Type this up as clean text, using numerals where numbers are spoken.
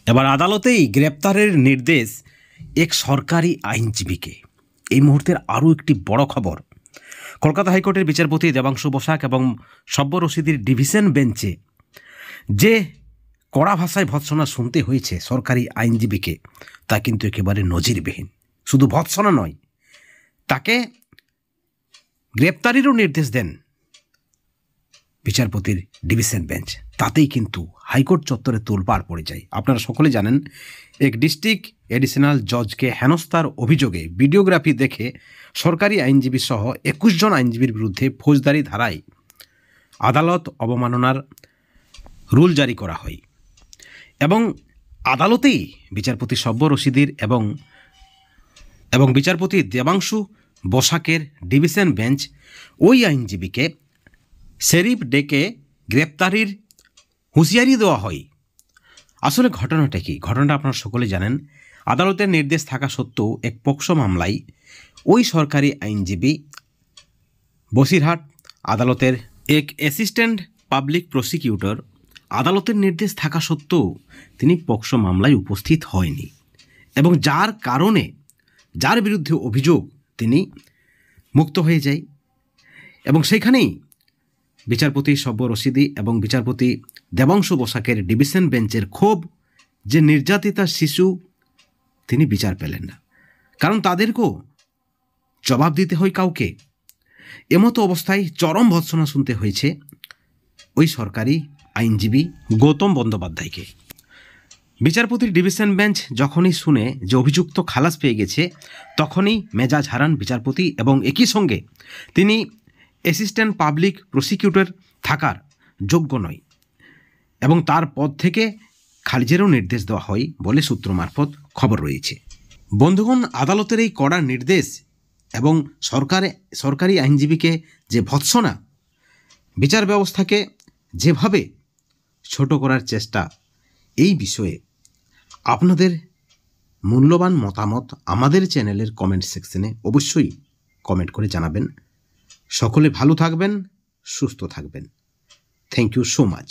এবার আদালতেই গ্রেপ্তারের নির্দেশ এক সরকারি আইনজীবীকে। এই মুহূর্তের আরও একটি বড় খবর, কলকাতা হাইকোর্টের বিচারপতি দেবাংশু বসাক এবং সব্য রশিদির ডিভিশন বেঞ্চে যে কড়া ভাষায় ভৎসনা শুনতে হয়েছে সরকারি আইনজীবীকে, তা কিন্তু একেবারে নজিরবিহীন। শুধু ভৎসনা নয়, তাকে গ্রেপ্তারেরও নির্দেশ দেন বিচারপতির ডিভিশন বেঞ্চ। তাতেই কিন্তু হাইকোর্ট চত্বরে তোলপাড় পড়ে যায়। আপনারা সকলে জানেন, এক ডিস্ট্রিক্ট এডিশনাল জজকে হেনস্থার অভিযোগে ভিডিওগ্রাফি দেখে সরকারি আইনজীবী সহ 21 জন আইনজীবীর বিরুদ্ধে ফৌজদারি ধারায় আদালত অবমাননার রুল জারি করা হয় এবং আদালতেই বিচারপতি সব্য রশিদির এবং বিচারপতি দেবাংশু বসাকের ডিভিশন বেঞ্চ ওই আইনজীবীকে শেরিফ ডেকে গ্রেপ্তারির হুঁশিয়ারি দেওয়া হয়। আসলে ঘটনাটা কি? ঘটনাটা আপনারা সকলে জানেন। আদালতের নির্দেশ থাকা সত্ত্বেও এক পক্সো মামলায় ওই সরকারি আইনজীবী বসিরহাট আদালতের এক অ্যাসিস্ট্যান্ট পাবলিক প্রসিকিউটর, আদালতের নির্দেশ থাকা সত্ত্বেও তিনি পক্সো মামলায় উপস্থিত হয়নি এবং যার কারণে যার বিরুদ্ধে অভিযোগ তিনি মুক্ত হয়ে যায়। এবং সেখানেই বিচারপতি সব্য রশিদি এবং বিচারপতি দেবাংশু বসাকের ডিভিশন বেঞ্চের ক্ষোভ যে নির্যাতিতা শিশু তিনি বিচার পেলেন না, কারণ তাদেরকেও জবাব দিতে হয় কাউকে। এমতো অবস্থায় চরম ভৎসনা শুনতে হয়েছে ওই সরকারি আইনজীবী গৌতম বন্দ্যোপাধ্যায়কে। বিচারপতির ডিভিশন বেঞ্চ যখনই শুনে যে অভিযুক্ত খালাস পেয়ে গেছে, তখনই মেজাজ হারান বিচারপতি এবং একই সঙ্গে তিনি অ্যাসিস্ট্যান্ট পাবলিক প্রসিকিউটর থাকার যোগ্য নয় এবং তার পদ থেকে খারিজেরও নির্দেশ দেওয়া হয় বলে সূত্র মারফত খবর রয়েছে। বন্ধুগণ, আদালতের এই কড়া নির্দেশ এবং সরকারি আইনজীবীকে যে ভৎসনা, বিচার ব্যবস্থাকে যেভাবে ছোট করার চেষ্টা, এই বিষয়ে আপনাদের মূল্যবান মতামত আমাদের চ্যানেলের কমেন্ট সেকশনে অবশ্যই কমেন্ট করে জানাবেন। সকলে ভালো থাকবেন, সুস্থ থাকবেন। Thank you so much.